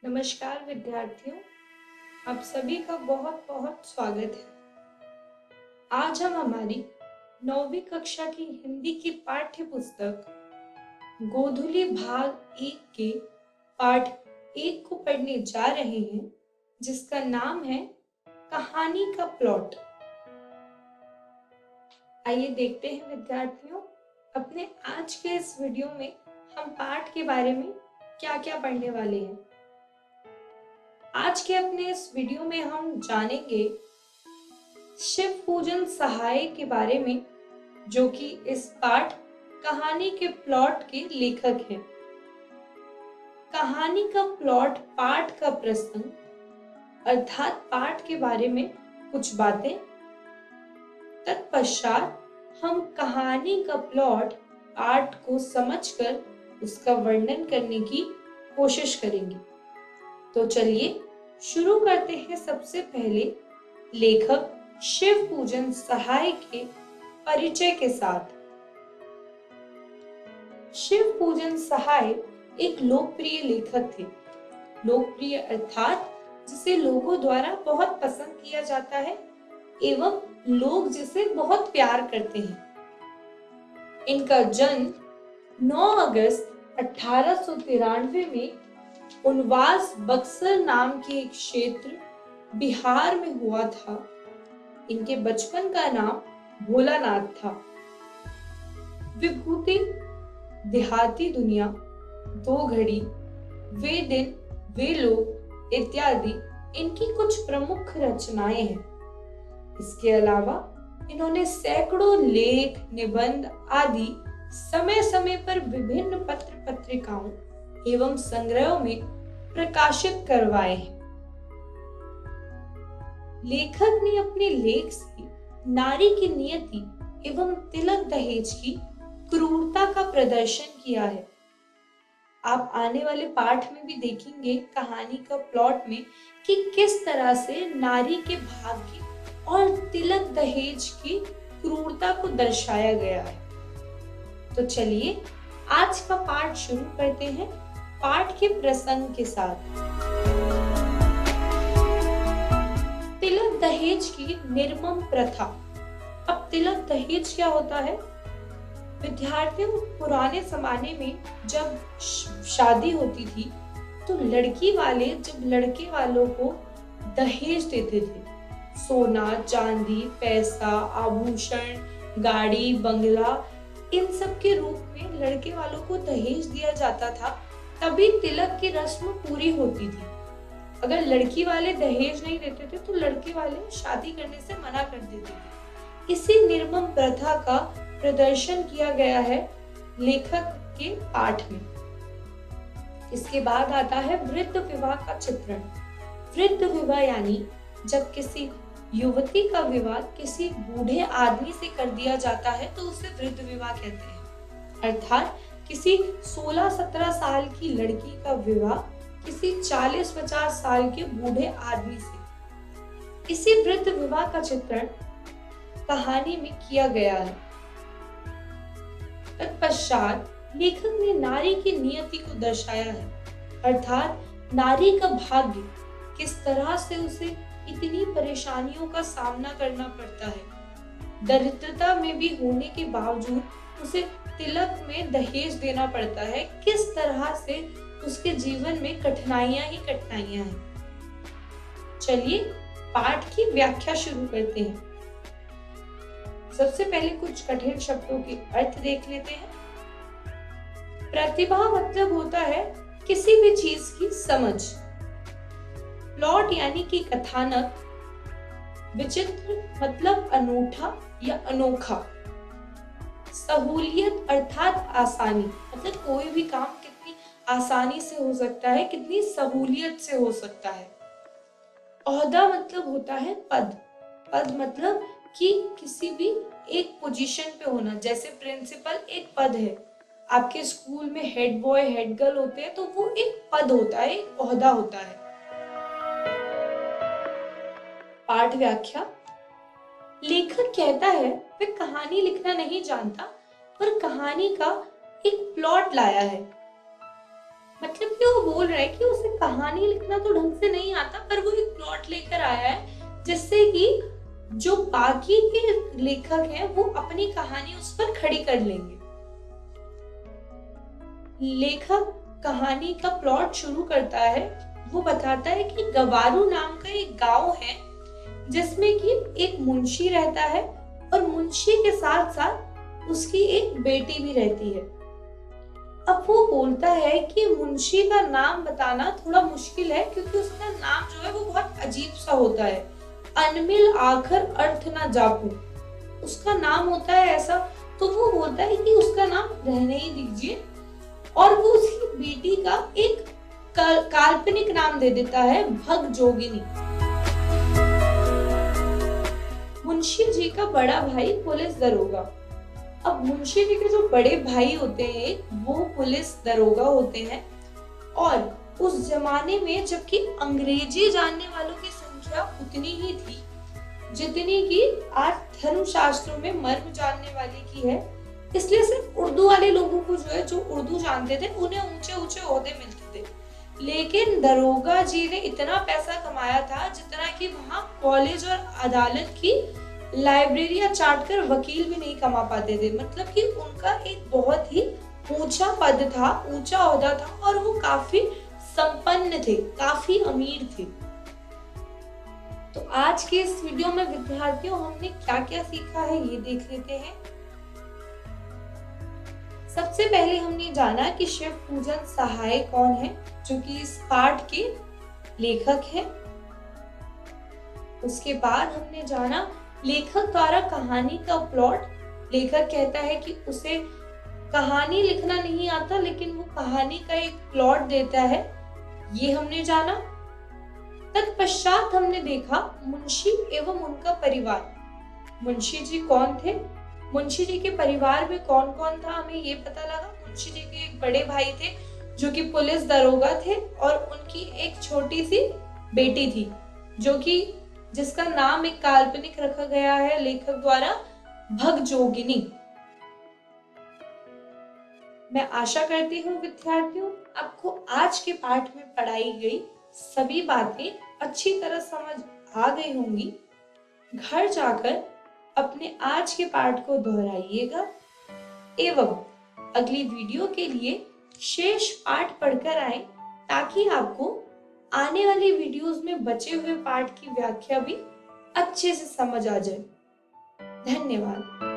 नमस्कार विद्यार्थियों, आप सभी का बहुत बहुत स्वागत है। आज हम हमारी 9वीं कक्षा की हिंदी की पाठ्य पुस्तक गोधुली भाग 1 के पाठ 1 को पढ़ने जा रहे हैं, जिसका नाम है कहानी का प्लॉट। आइए देखते हैं विद्यार्थियों, अपने आज के इस वीडियो में हम पाठ के बारे में क्या-क्या पढ़ने वाले हैं। आज के अपने इस वीडियो में हम जानेंगे शिव पूजन सहाय के बारे में, जो कि इस पाठ कहानी के प्लॉट के लेखक हैं। कहानी का प्लॉट पाठ का प्रसंग अर्थात पाठ के बारे में कुछ बातें। तत्पश्चात हम कहानी का प्लॉट पाठ को समझकर उसका वर्णन करने की कोशिश करेंगे। तो चलिए शुरू करते हैं सबसे पहले लेखक शिव पूजन सहाय के परिचय के साथ। शिव पूजन सहाय एक लोकप्रिय लेखक थे। लोकप्रिय अर्थात जिसे लोगों द्वारा बहुत पसंद किया जाता है एवं लोग जिसे बहुत प्यार करते हैं। इनका जन्म 9 अगस्त 1893 में उनवास बक्सर नाम के एक क्षेत्र बिहार में हुआ था। इनके बचपन का नाम भोलानाथ था। विभूति, देहाती दुनिया, दो घड़ी, वे दिन, वे लोग इत्यादि इनकी कुछ प्रमुख रचनाएं हैं। इसके अलावा इन्होंने सैकड़ों लेख, निबंध आदि समय समय पर विभिन्न पत्र पत्रिकाओं एवं संग्रहों में प्रकाशित करवाए हैं। लेखक ने अपने लेख से नारी की नियति एवं तिलक दहेज की क्रूरता का प्रदर्शन किया है। आप आने वाले पाठ में भी देखेंगे कहानी का प्लॉट में कि किस तरह से नारी के भाग्य और तिलक दहेज की क्रूरता को दर्शाया गया है। तो चलिए आज का पाठ शुरू करते हैं पाठ के प्रसंग के साथ। तिलक दहेज की निर्मम प्रथा। अब तिलक दहेज क्या होता है? विद्यार्थियों, पुराने जमाने में जब शादी होती थी तो लड़की वाले जब लड़के वालों को दहेज देते थे, सोना, चांदी, पैसा, आभूषण, गाड़ी, बंगला, इन सब के रूप में लड़के वालों को दहेज दिया जाता था। तभी तिलक की रस्म पूरी होती थी। अगर लड़की वाले दहेज नहीं देते थे तो लड़के वाले शादी करने से मना कर देते थे। इसी निर्मम प्रथा का प्रदर्शन किया गया है लेखक के पाठ में। इसके बाद आता है वृद्ध विवाह का चित्रण। वृद्ध विवाह यानी जब किसी युवती का विवाह किसी बूढ़े आदमी से कर दिया जाता है तो उसे वृद्ध विवाह कहते हैं। अर्थात किसी 16-17 साल की लड़की का विवाह किसी 40-50 साल के बूढ़े आदमी से। इसी वृद्ध विवाह का चित्रण कहानी में किया गया है। तत्पश्चात लेखक ने नारी की नियति को दर्शाया है, अर्थात नारी का भाग्य, किस तरह से उसे इतनी परेशानियों का सामना करना पड़ता है। दरिद्रता में भी होने के बावजूद उसे तिलक में दहेज देना पड़ता है। किस तरह से उसके जीवन में कठिनाइयां ही कठिनाइयां हैं। चलिए पाठ की व्याख्या शुरू करते हैं। सबसे पहले कुछ कठिन शब्दों के अर्थ देख लेते हैं। प्रतिभा मतलब होता है किसी भी चीज की समझ। प्लॉट यानी कि कथानक। विचित्र मतलब अनूठा या अनोखा। सहूलियत अर्थात आसानी, मतलब कोई भी काम कितनी आसानी से हो सकता है, कितनी सहूलियत से हो सकता है। ओहदा मतलब होता है पद। पद मतलब कि किसी भी एक पोजीशन पे होना, जैसे प्रिंसिपल एक पद है। आपके स्कूल में हेड बॉय, हेड गर्ल होते हैं तो वो एक पद होता है, एक ओहदा होता है। पाठ व्याख्या। लेखक कहता है वह कहानी लिखना नहीं जानता, पर कहानी का एक प्लॉट लाया है। मतलब कि वो बोल रहा है कि उसे कहानी लिखना तो ढंग से नहीं आता, पर वो एक प्लॉट लेकर आया है जिससे कि जो बाकी के लेखक हैं वो अपनी कहानी उस पर खड़ी कर लेंगे। लेखक कहानी का प्लॉट शुरू करता है। वो बताता है कि गवारू नाम का एक गांव है जिसमें कि एक मुंशी रहता है और मुंशी के साथ साथ उसकी एक बेटी भी रहती है। अब वो बोलता है कि मुंशी का नाम बताना थोड़ा मुश्किल है क्योंकि उसका नाम जो है वो बहुत अजीब सा होता है, अनमिल आखर अर्थ ना जापू, उसका नाम होता है ऐसा। तो वो बोलता है कि उसका नाम रहने ही दीजिए और वो उसकी बेटी का एक काल्पनिक नाम दे देता है, भग जोगिनी। मुंशी जी का बड़ा भाई पुलिस दरोगा। अब मुंशी जी के जो बड़े भाई होते हैं वो पुलिस दरोगा होते हैं और उस जमाने में जबकि अंग्रेजी जानने वालों की संख्या उतनी ही थी जितनी कि आज धर्म शास्त्रों में मर्म जानने वाले की है, इसलिए सिर्फ उर्दू वाले लोगों को जो है जो उर्दू जानते थे उन्हें ऊंचे ऊंचे ओहदे मिलते थे। लेकिन दरोगा जी ने इतना पैसा कमाया था जितना कि वहां कॉलेज और अदालत की लाइब्रेरियां चाट कर वकील भी नहीं कमा पाते थे। मतलब कि उनका एक बहुत ही ऊंचा पद था, ऊंचा ओहदा था और वो काफी संपन्न थे, काफी अमीर थे। तो आज के इस वीडियो में विद्यार्थियों हमने क्या क्या सीखा है ये देख लेते हैं। सबसे पहले हमने जाना कि शिव पूजन सहाय कौन है, जो कि इस पाठ के लेखक हैं। उसके बाद हमने जाना लेखक द्वारा कहानी का प्लॉट। लेखक कहता है कि उसे कहानी लिखना नहीं आता लेकिन वो कहानी का एक प्लॉट देता है, ये हमने जाना। तत्पश्चात हमने देखा मुंशी एवं उनका परिवार। मुंशी जी कौन थे, मुंशी जी के परिवार में कौन कौन था, हमें ये पता लगा। मुंशी जी के एक बड़े भाई थे जो कि पुलिस दरोगा थे और उनकी एक छोटी सी बेटी थी जो कि जिसका नाम एक काल्पनिक रखा गया है लेखक द्वारा, भगजोगिनी। मैं आशा करती हूँ विद्यार्थियों आपको आज के पाठ में पढ़ाई गई सभी बातें अच्छी तरह समझ आ गई होंगी। घर जाकर अपने आज के पाठ को दोहराइएगा एवं अगली वीडियो के लिए शेष पाठ पढ़कर आए ताकि आपको आने वाली वीडियोस में बचे हुए पाठ की व्याख्या भी अच्छे से समझ आ जाए। धन्यवाद।